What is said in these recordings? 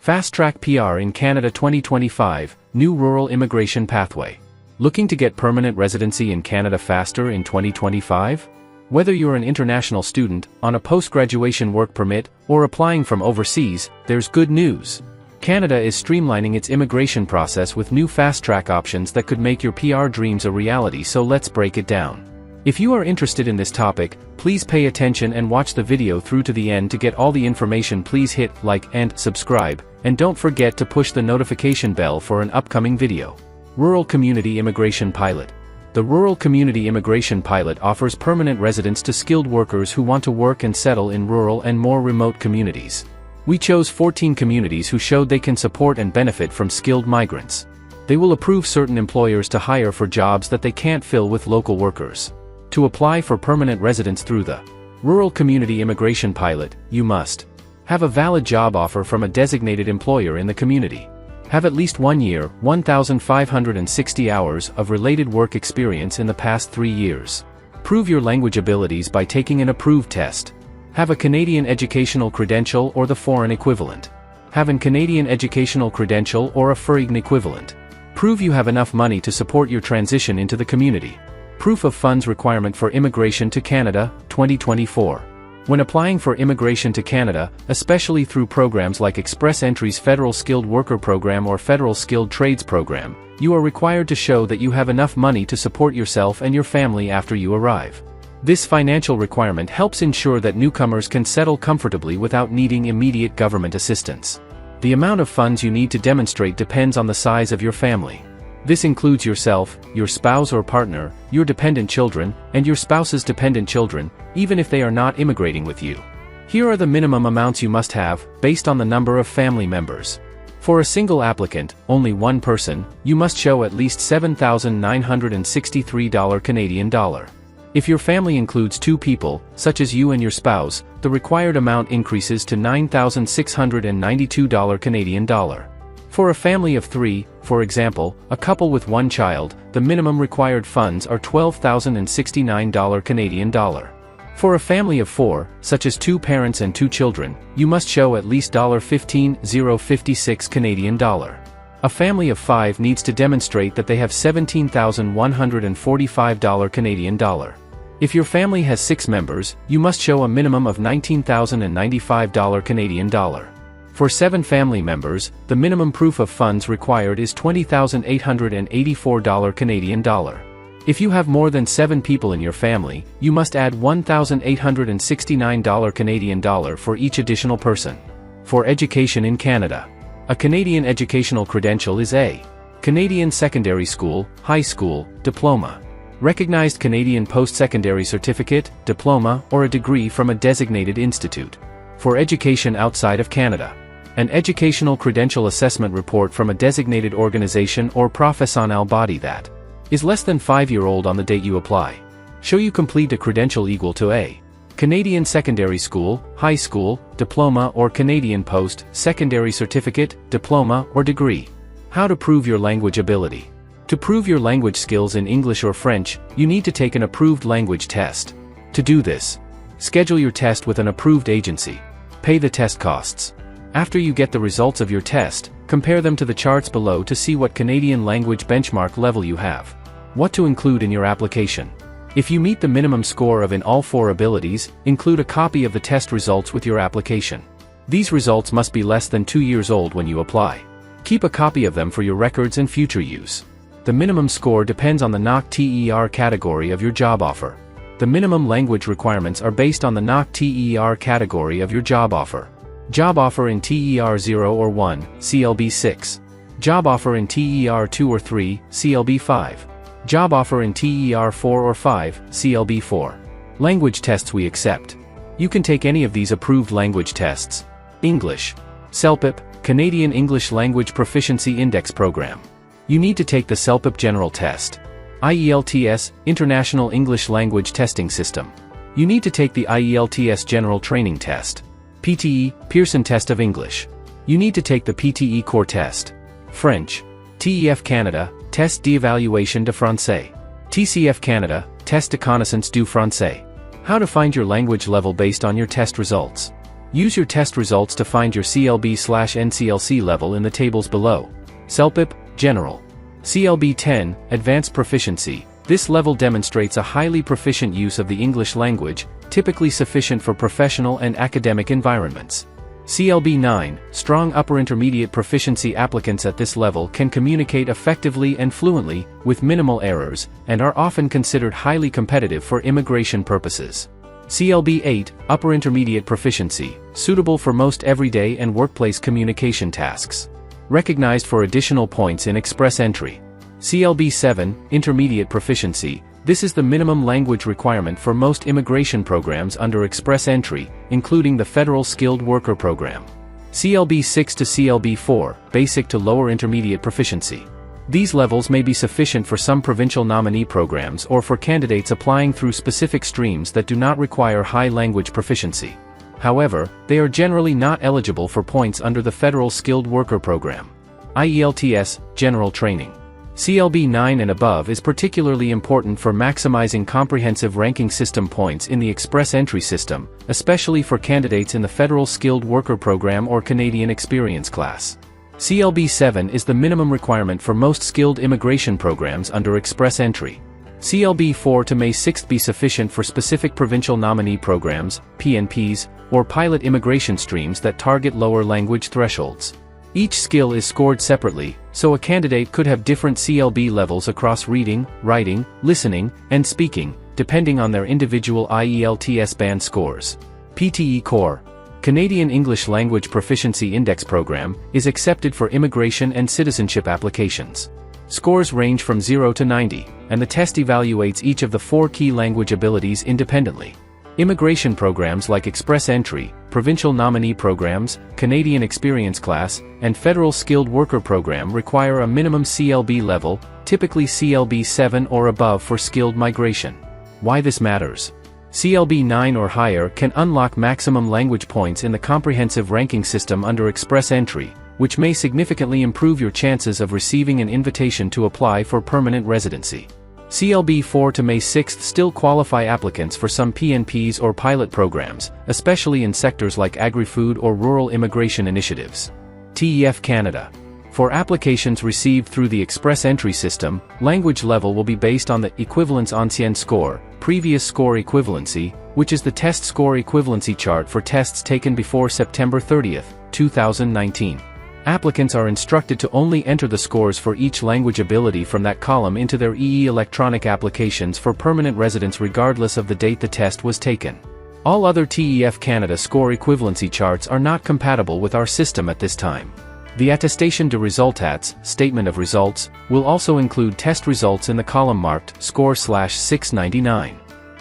Fast-track PR in Canada 2025, new rural immigration pathway. Looking to get permanent residency in Canada faster in 2025? Whether you're an international student, on a post-graduation work permit, or applying from overseas, there's good news. Canada is streamlining its immigration process with new fast-track options that could make your PR dreams a reality, so let's break it down. If you are interested in this topic, please pay attention and watch the video through to the end to get all the information. Please hit like and subscribe, and don't forget to push the notification bell for an upcoming video. Rural Community Immigration Pilot. The Rural Community Immigration Pilot offers permanent residence to skilled workers who want to work and settle in rural and more remote communities. We chose 14 communities who showed they can support and benefit from skilled migrants. They will approve certain employers to hire for jobs that they can't fill with local workers. To apply for permanent residence through the Rural Community Immigration Pilot, you must have a valid job offer from a designated employer in the community. Have at least 1 year, 1,560 hours of related work experience in the past 3 years. Prove your language abilities by taking an approved test. Have a Canadian educational credential or the foreign equivalent. Have an Canadian educational credential or a foreign equivalent. Prove you have enough money to support your transition into the community. Proof of funds requirement for immigration to Canada, 2024. When applying for immigration to Canada, especially through programs like Express Entry's Federal Skilled Worker Program or Federal Skilled Trades Program, you are required to show that you have enough money to support yourself and your family after you arrive. This financial requirement helps ensure that newcomers can settle comfortably without needing immediate government assistance. The amount of funds you need to demonstrate depends on the size of your family. This includes yourself, your spouse or partner, your dependent children, and your spouse's dependent children, even if they are not immigrating with you. Here are the minimum amounts you must have, based on the number of family members. For a single applicant, only one person, you must show at least $7,963 Canadian dollar. If your family includes 2 people, such as you and your spouse, the required amount increases to $9,692 Canadian dollar. For a family of 3, for example, a couple with 1 child, the minimum required funds are $12,069 Canadian dollar. For a family of 4, such as 2 parents and 2 children, you must show at least $15,056 Canadian dollar. A family of 5 needs to demonstrate that they have $17,145 Canadian dollar. If your family has 6 members, you must show a minimum of $19,095 Canadian dollar. For 7 family members, the minimum proof of funds required is $20,884 Canadian dollar. If you have more than 7 people in your family, you must add $1,869 Canadian dollar for each additional person. For education in Canada, a Canadian educational credential is a Canadian secondary school, high school, diploma, recognized Canadian post-secondary certificate, diploma, or a degree from a designated institute. For education outside of Canada, an educational credential assessment report from a designated organization or professional body that is less than 5-year-old on the date you apply. Show you complete a credential equal to a Canadian secondary school, high school, diploma or Canadian post-secondary certificate, diploma or degree. How to prove your language ability. To prove your language skills in English or French, you need to take an approved language test. To do this, schedule your test with an approved agency. Pay the test costs. After you get the results of your test, compare them to the charts below to see what Canadian language benchmark level you have. What to include in your application. If you meet the minimum score of in all 4 abilities, include a copy of the test results with your application. These results must be less than 2 years old when you apply. Keep a copy of them for your records and future use. The minimum score depends on the NOC-TER category of your job offer. The minimum language requirements are based on the NOC-TER category of your job offer. Job offer in TER 0 or 1, CLB 6. Job offer in TER 2 or 3, CLB 5. Job offer in TER 4 or 5, CLB 4. Language tests we accept. You can take any of these approved language tests. English. CELPIP, Canadian English Language Proficiency Index Program. You need to take the CELPIP General Test. IELTS, International English Language Testing System. You need to take the IELTS General Training Test. PTE, Pearson Test of English. You need to take the PTE Core Test. French. TEF Canada, Test d'Évaluation de Français. TCF Canada, Test de Connaissance du Français. How to find your language level based on your test results. Use your test results to find your CLB/NCLC level in the tables below. CLBIP, General. CLB 10, Advanced Proficiency. This level demonstrates a highly proficient use of the English language, typically sufficient for professional and academic environments. CLB 9, Strong Upper Intermediate Proficiency. Applicants at this level can communicate effectively and fluently, with minimal errors, and are often considered highly competitive for immigration purposes. CLB 8, Upper Intermediate Proficiency, suitable for most everyday and workplace communication tasks. Recognized for additional points in express entry. CLB 7, Intermediate Proficiency. This is the minimum language requirement for most immigration programs under express entry, including the Federal Skilled Worker Program. CLB 6 to CLB 4, Basic to Lower Intermediate Proficiency. These levels may be sufficient for some provincial nominee programs or for candidates applying through specific streams that do not require high language proficiency. However, they are generally not eligible for points under the Federal Skilled Worker Program. IELTS, General Training. CLB 9 and above is particularly important for maximizing comprehensive ranking system points in the express entry system, especially for candidates in the Federal Skilled Worker Program or Canadian Experience class. CLB 7 is the minimum requirement for most skilled immigration programs under express entry. CLB 4 to May 6 be sufficient for specific provincial nominee programs, PNPs, or pilot immigration streams that target lower language thresholds. Each skill is scored separately, so a candidate could have different CLB levels across reading, writing, listening, and speaking, depending on their individual IELTS band scores. PTE Core, Canadian English Language Proficiency Index Program, is accepted for immigration and citizenship applications. Scores range from 0 to 90, and the test evaluates each of the 4 key language abilities independently. Immigration programs like Express Entry, Provincial Nominee Programs, Canadian Experience Class, and Federal Skilled Worker Program require a minimum CLB level, typically CLB 7 or above for skilled migration. Why this matters? CLB 9 or higher can unlock maximum language points in the comprehensive ranking system under Express Entry, which may significantly improve your chances of receiving an invitation to apply for permanent residency. CLB 4 to May 6 still qualify applicants for some PNPs or pilot programs, especially in sectors like agri-food or rural immigration initiatives. TEF Canada. For applications received through the Express Entry system, language level will be based on the Equivalence Ancien Score, Previous Score Equivalency, which is the test score equivalency chart for tests taken before September 30, 2019. Applicants are instructed to only enter the scores for each language ability from that column into their EE electronic applications for permanent residence regardless of the date the test was taken. All other TEF Canada score equivalency charts are not compatible with our system at this time. The Attestation de Resultats, Statement of Results, will also include test results in the column marked Score/699.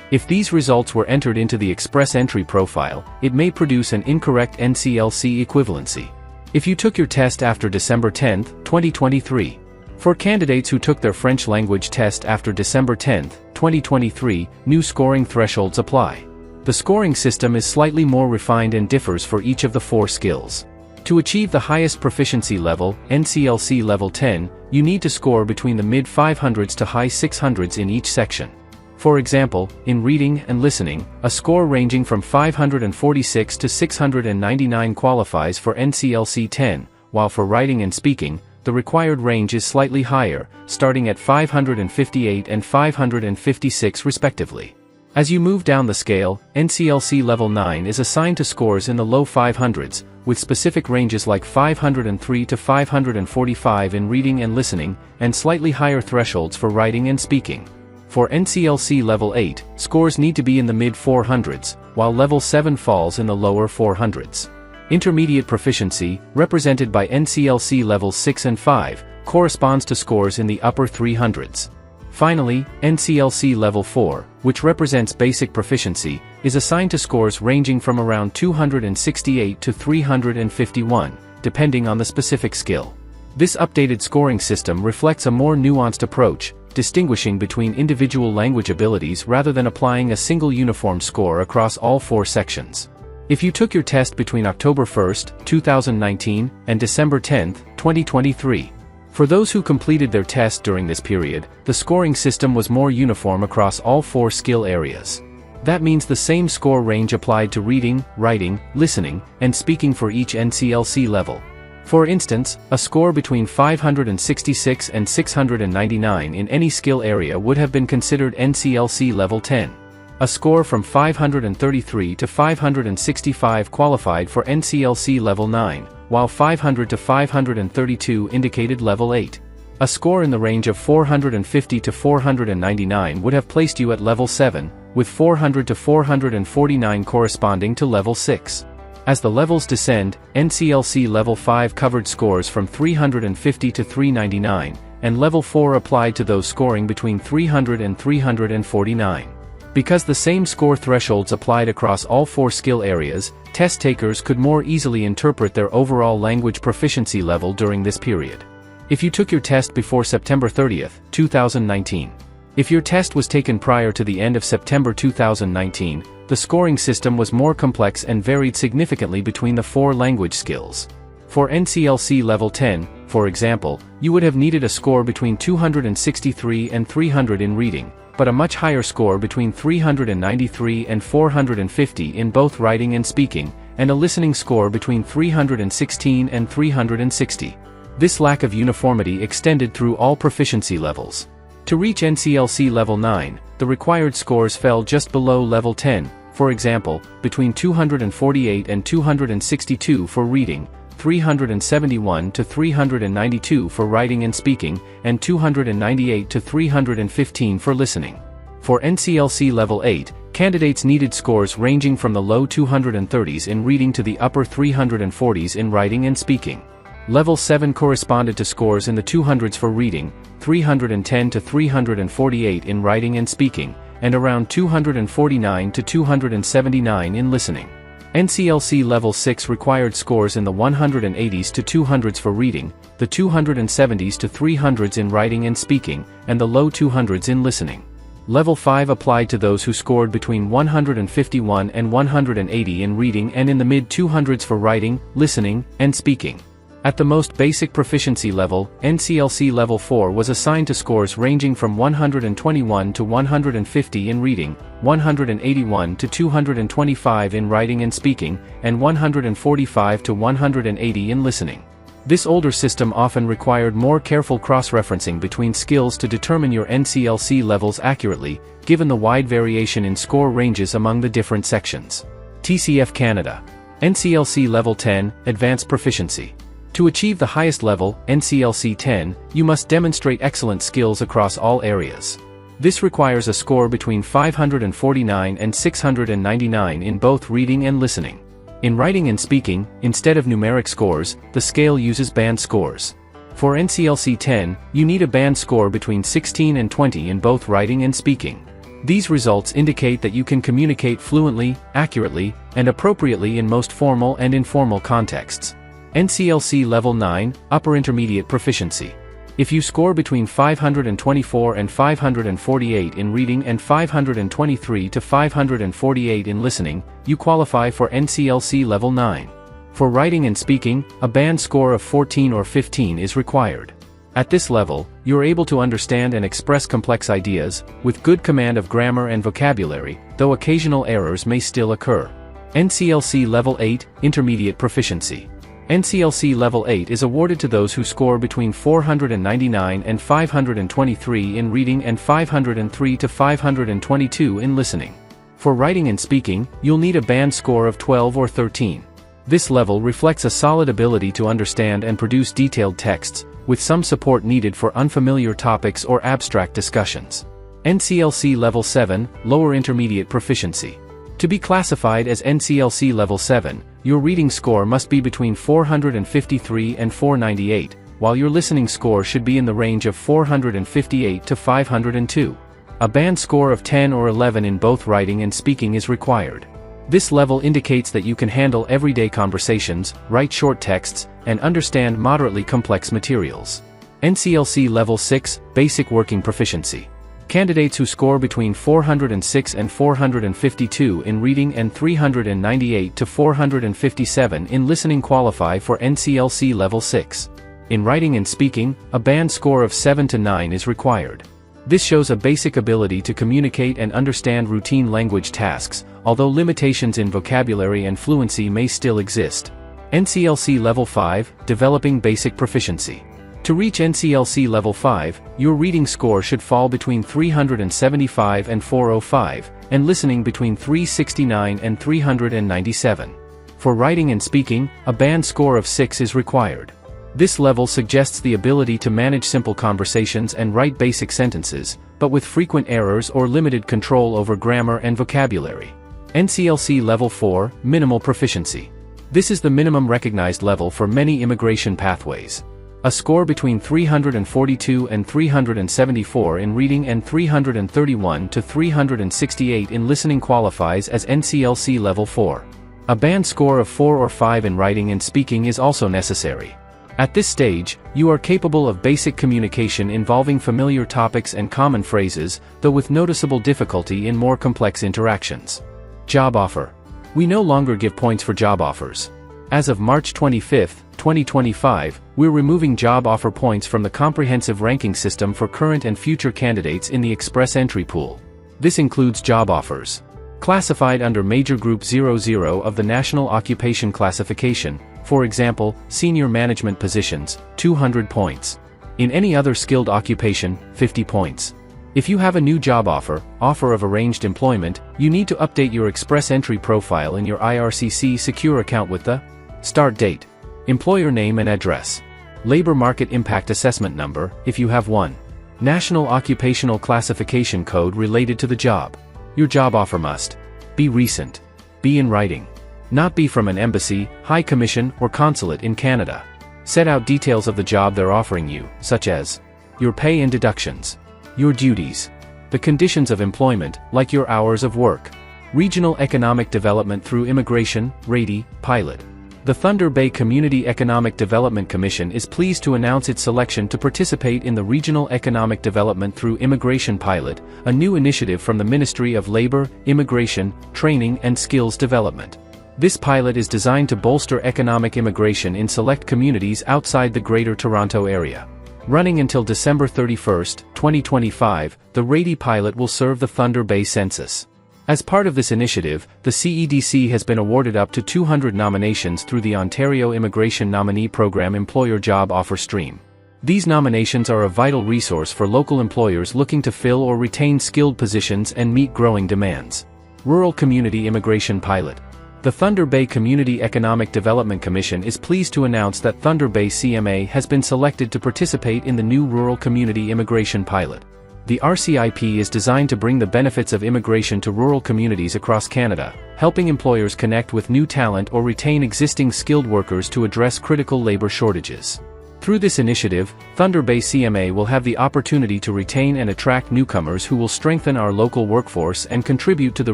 If these results were entered into the Express Entry profile, it may produce an incorrect NCLC equivalency. If you took your test after December 10, 2023. For candidates who took their French language test after December 10, 2023, new scoring thresholds apply. The scoring system is slightly more refined and differs for each of the 4 skills. To achieve the highest proficiency level, NCLC level 10, you need to score between the mid-500s to high 600s in each section. For example, in reading and listening, a score ranging from 546 to 699 qualifies for NCLC 10, while for writing and speaking, the required range is slightly higher, starting at 558 and 556 respectively. As you move down the scale, NCLC level 9 is assigned to scores in the low 500s, with specific ranges like 503 to 545 in reading and listening, and slightly higher thresholds for writing and speaking. For NCLC level 8, scores need to be in the mid-400s, while level 7 falls in the lower 400s. Intermediate proficiency, represented by NCLC levels 6 and 5, corresponds to scores in the upper 300s. Finally, NCLC level 4, which represents basic proficiency, is assigned to scores ranging from around 268 to 351, depending on the specific skill. This updated scoring system reflects a more nuanced approach, distinguishing between individual language abilities rather than applying a single uniform score across all 4 sections. If you took your test between October 1, 2019, and December 10, 2023, for those who completed their test during this period, the scoring system was more uniform across all 4 skill areas. That means the same score range applied to reading, writing, listening, and speaking for each NCLC level. For instance, a score between 566 and 699 in any skill area would have been considered NCLC Level 10. A score from 533 to 565 qualified for NCLC Level 9, while 500 to 532 indicated Level 8. A score in the range of 450 to 499 would have placed you at Level 7, with 400 to 449 corresponding to Level 6. As the levels descend, NCLC Level 5 covered scores from 350 to 399, and Level 4 applied to those scoring between 300 and 349. Because the same score thresholds applied across all 4 skill areas, test takers could more easily interpret their overall language proficiency level during this period. If you took your test before September 30, 2019. If your test was taken prior to the end of September 2019, the scoring system was more complex and varied significantly between the 4 language skills. For NCLC Level 10, for example, you would have needed a score between 263 and 300 in reading, but a much higher score between 393 and 450 in both writing and speaking, and a listening score between 316 and 360. This lack of uniformity extended through all proficiency levels. To reach NCLC Level 9, the required scores fell just below Level 10, for example, between 248 and 262 for reading, 371 to 392 for writing and speaking, and 298 to 315 for listening. For NCLC Level 8, candidates needed scores ranging from the low 230s in reading to the upper 340s in writing and speaking. Level 7 corresponded to scores in the 200s for reading, 310 to 348 in writing and speaking, and around 249 to 279 in listening. NCLC Level 6 required scores in the 180s to 200s for reading, the 270s to 300s in writing and speaking, and the low 200s in listening. Level 5 applied to those who scored between 151 and 180 in reading and in the mid-200s for writing, listening, and speaking. At the most basic proficiency level, NCLC Level 4 was assigned to scores ranging from 121 to 150 in reading, 181 to 225 in writing and speaking, and 145 to 180 in listening. This older system often required more careful cross-referencing between skills to determine your NCLC levels accurately, given the wide variation in score ranges among the different sections. TCF Canada. NCLC Level 10, Advanced Proficiency. To achieve the highest level, NCLC 10, you must demonstrate excellent skills across all areas. This requires a score between 549 and 699 in both reading and listening. In writing and speaking, instead of numeric scores, the scale uses band scores. For NCLC 10, you need a band score between 16 and 20 in both writing and speaking. These results indicate that you can communicate fluently, accurately, and appropriately in most formal and informal contexts. NCLC Level 9, Upper Intermediate Proficiency. If you score between 524 and 548 in reading and 523 to 548 in listening, you qualify for NCLC Level 9. For writing and speaking, a band score of 14 or 15 is required. At this level, you're able to understand and express complex ideas, with good command of grammar and vocabulary, though occasional errors may still occur. NCLC Level 8, Intermediate Proficiency. NCLC Level 8 is awarded to those who score between 499 and 523 in reading and 503 to 522 in listening. For writing and speaking, you'll need a band score of 12 or 13. This level reflects a solid ability to understand and produce detailed texts, with some support needed for unfamiliar topics or abstract discussions. NCLC Level 7, Lower Intermediate Proficiency. To be classified as NCLC Level 7, your reading score must be between 453 and 498, while your listening score should be in the range of 458 to 502. A band score of 10 or 11 in both writing and speaking is required. This level indicates that you can handle everyday conversations, write short texts, and understand moderately complex materials. NCLC Level 6, Basic Working Proficiency. Candidates who score between 406 and 452 in reading and 398 to 457 in listening qualify for NCLC Level 6. In writing and speaking, a band score of 7 to 9 is required. This shows a basic ability to communicate and understand routine language tasks, although limitations in vocabulary and fluency may still exist. NCLC Level 5, Developing Basic Proficiency. To reach NCLC Level 5, your reading score should fall between 375 and 405, and listening between 369 and 397. For writing and speaking, a band score of 6 is required. This level suggests the ability to manage simple conversations and write basic sentences, but with frequent errors or limited control over grammar and vocabulary. NCLC Level 4, Minimal Proficiency. This is the minimum recognized level for many immigration pathways. A score between 342 and 374 in reading and 331 to 368 in listening qualifies as NCLC Level 4. A band score of 4 or 5 in writing and speaking is also necessary. At this stage, you are capable of basic communication involving familiar topics and common phrases, though with noticeable difficulty in more complex interactions. Job offer. We no longer give points for job offers. As of March 25, 2025, we're removing job offer points from the comprehensive ranking system for current and future candidates in the Express Entry Pool. This includes job offers classified under Major Group 00 of the National Occupation Classification, for example, senior management positions, 200 points. In any other skilled occupation, 50 points. If you have a new job offer of arranged employment, you need to update your Express Entry profile in your IRCC secure account with the start date, employer name and address, labor market impact assessment number, if you have one, national occupational classification code related to the job. Your job offer must be recent, be in writing, not be from an embassy, high commission, or consulate in Canada. Set out details of the job they're offering you, such as your pay and deductions, your duties, the conditions of employment, like your hours of work, regional economic development through immigration, RADI, pilot. The Thunder Bay Community Economic Development Commission is pleased to announce its selection to participate in the Regional Economic Development through Immigration Pilot, a new initiative from the Ministry of Labor, Immigration, Training and Skills Development. This pilot is designed to bolster economic immigration in select communities outside the Greater Toronto Area. Running until December 31, 2025, the RADI pilot will serve the Thunder Bay census. As part of this initiative, the CEDC has been awarded up to 200 nominations through the Ontario Immigration Nominee Program Employer Job Offer Stream. These nominations are a vital resource for local employers looking to fill or retain skilled positions and meet growing demands. Rural Community Immigration Pilot. The Thunder Bay Community Economic Development Commission is pleased to announce that Thunder Bay CMA has been selected to participate in the new Rural Community Immigration Pilot. The RCIP is designed to bring the benefits of immigration to rural communities across Canada, helping employers connect with new talent or retain existing skilled workers to address critical labor shortages. Through this initiative, Thunder Bay CMA will have the opportunity to retain and attract newcomers who will strengthen our local workforce and contribute to the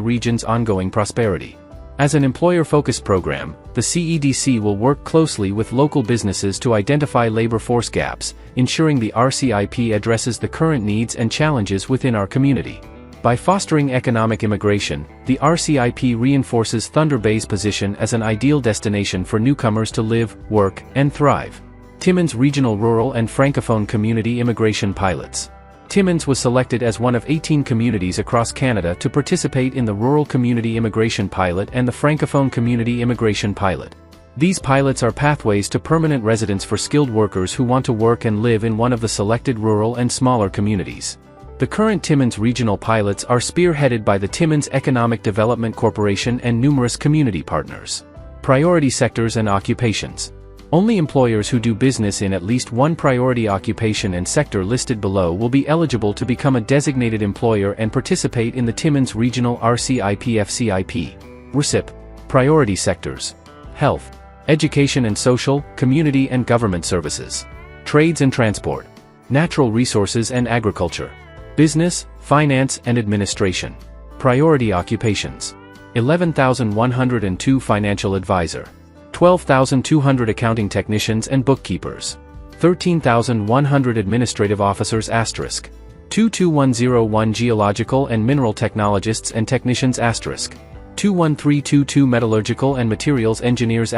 region's ongoing prosperity. As an employer-focused program, the CEDC will work closely with local businesses to identify labor force gaps, ensuring the RCIP addresses the current needs and challenges within our community. By fostering economic immigration, the RCIP reinforces Thunder Bay's position as an ideal destination for newcomers to live, work, and thrive. Timmins Regional Rural and Francophone Community Immigration Pilots. Timmins was selected as one of 18 communities across Canada to participate in the Rural Community Immigration Pilot and the Francophone Community Immigration Pilot. These pilots are pathways to permanent residence for skilled workers who want to work and live in one of the selected rural and smaller communities. The current Timmins regional pilots are spearheaded by the Timmins Economic Development Corporation and numerous community partners. Priority sectors and occupations. Only employers who do business in at least one priority occupation and sector listed below will be eligible to become a designated employer and participate in the Timmins Regional RCIP-FCIP. RCIP. Priority sectors. Health, education and social, community and government services. Trades and transport. Natural resources and agriculture. Business, finance and administration. Priority occupations. 11,102 financial advisor. 12,200 accounting technicians and bookkeepers. 13,100 administrative officers *. 22101 geological and mineral technologists and technicians *. 21322 metallurgical and materials engineers *.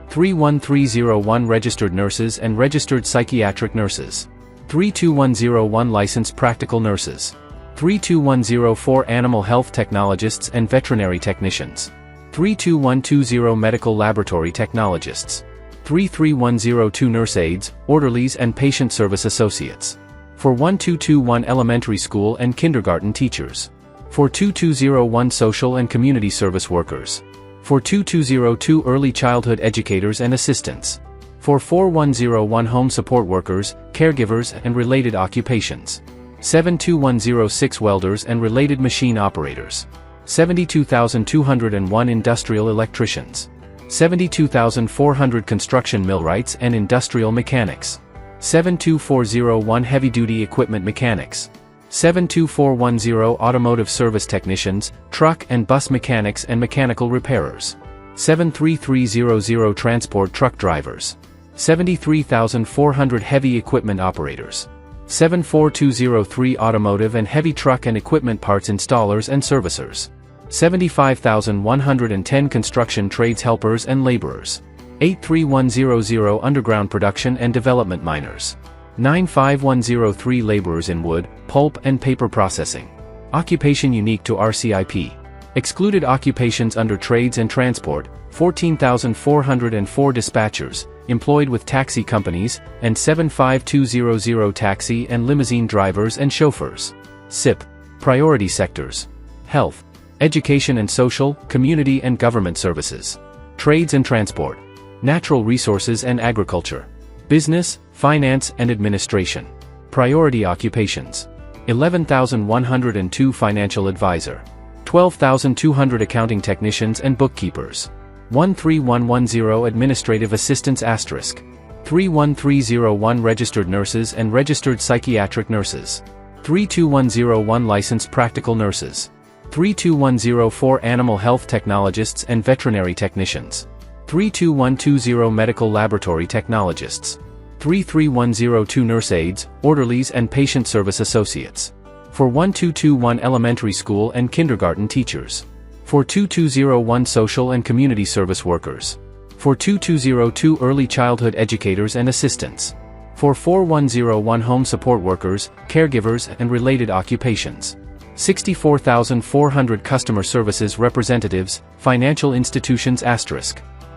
31301 registered nurses and registered psychiatric nurses. 32101 Licensed Practical Nurses. 32104 Animal Health Technologists and Veterinary Technicians. 32120 Medical Laboratory Technologists. 33102 Nurse Aides, Orderlies and Patient Service Associates. 41221 Elementary School and Kindergarten Teachers. 42201 Social and Community Service Workers. 42202 Early Childhood Educators and Assistants. 44101 Home Support Workers, Caregivers and Related Occupations. 72106 Welders and Related Machine Operators. 72,201 Industrial Electricians. 72,400 Construction Millwrights and Industrial Mechanics. 72401 Heavy-Duty Equipment Mechanics. 72410 Automotive Service Technicians, Truck and Bus Mechanics and Mechanical Repairers. 73300 Transport Truck Drivers. 73,400 Heavy Equipment Operators. 74203 Automotive and Heavy Truck and Equipment Parts Installers and Servicers. 75,110 Construction Trades Helpers and Laborers. 83100 Underground Production and Development Miners. 95103 Laborers in Wood, Pulp and Paper Processing. Occupation unique to RCIP. Excluded occupations under Trades and Transport, 14,404 Dispatchers, employed with taxi companies, and 75200 taxi and limousine drivers and chauffeurs. SIP. Priority sectors: health, education and social, community and government services. Trades and transport. Natural resources and agriculture. Business, finance and administration. Priority occupations: 11,102 financial advisor. 12,200 accounting technicians and bookkeepers. 13110 administrative assistants *. 31301 registered nurses and registered psychiatric nurses. 32101 licensed practical nurses. 32104 animal health technologists and veterinary technicians. 32120 medical laboratory technologists. 33102 nurse aides, orderlies and patient service associates. 41221 elementary school and kindergarten teachers. 42201 social and community service workers. 42202 early childhood educators and assistants. 44101 home support workers, caregivers and related occupations. 64,400 customer services representatives, financial institutions *.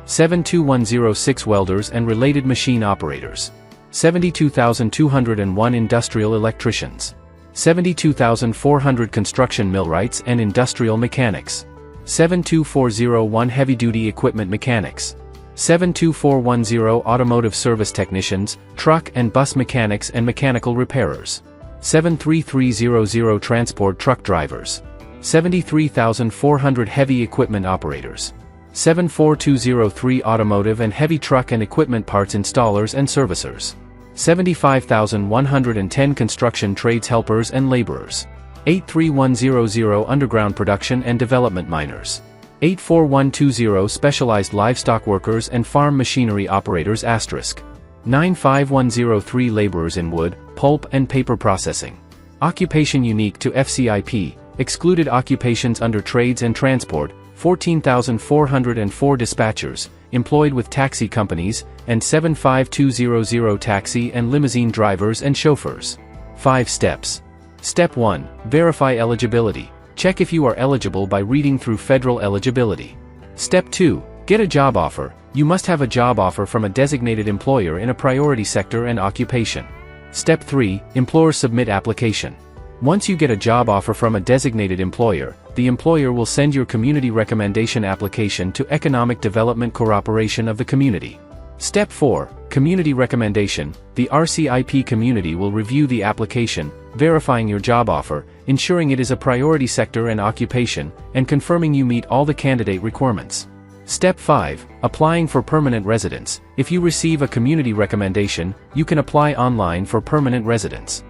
72106 welders and related machine operators. 72,201 industrial electricians. 72,400 construction millwrights and industrial mechanics. 72401 heavy-duty equipment mechanics. 72410 automotive service technicians, truck and bus mechanics and mechanical repairers. 73300 transport truck drivers. 73,400 heavy equipment operators. 74203 automotive and heavy truck and equipment parts installers and servicers. 75,110 construction trades helpers and laborers. 83100 underground production and development miners. 84120 specialized livestock workers and farm machinery operators *. 95103 laborers in wood, pulp and paper processing. Occupation unique to FCIP, excluded occupations under trades and transport, 14,404 dispatchers, employed with taxi companies, and 75200 taxi and limousine drivers and chauffeurs. 5 steps. Step 1. Verify eligibility. Check if you are eligible by reading through federal eligibility. Step 2. Get a job offer. You must have a job offer from a designated employer in a priority sector and occupation. Step 3. Employer submit application. Once you get a job offer from a designated employer, the employer will send your community recommendation application to Economic Development Corporation of the community. Step 4. Community recommendation. The RCIP community will review the application, verifying your job offer, ensuring it is a priority sector and occupation, and confirming you meet all the candidate requirements. Step 5. Applying for permanent residence. If you receive a community recommendation, you can apply online for permanent residence.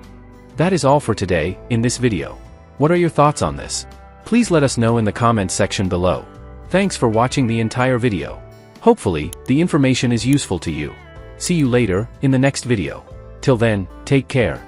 That is all for today, in this video. What are your thoughts on this? Please let us know in the comments section below. Thanks for watching the entire video. Hopefully, the information is useful to you. See you later, in the next video. Till then, take care.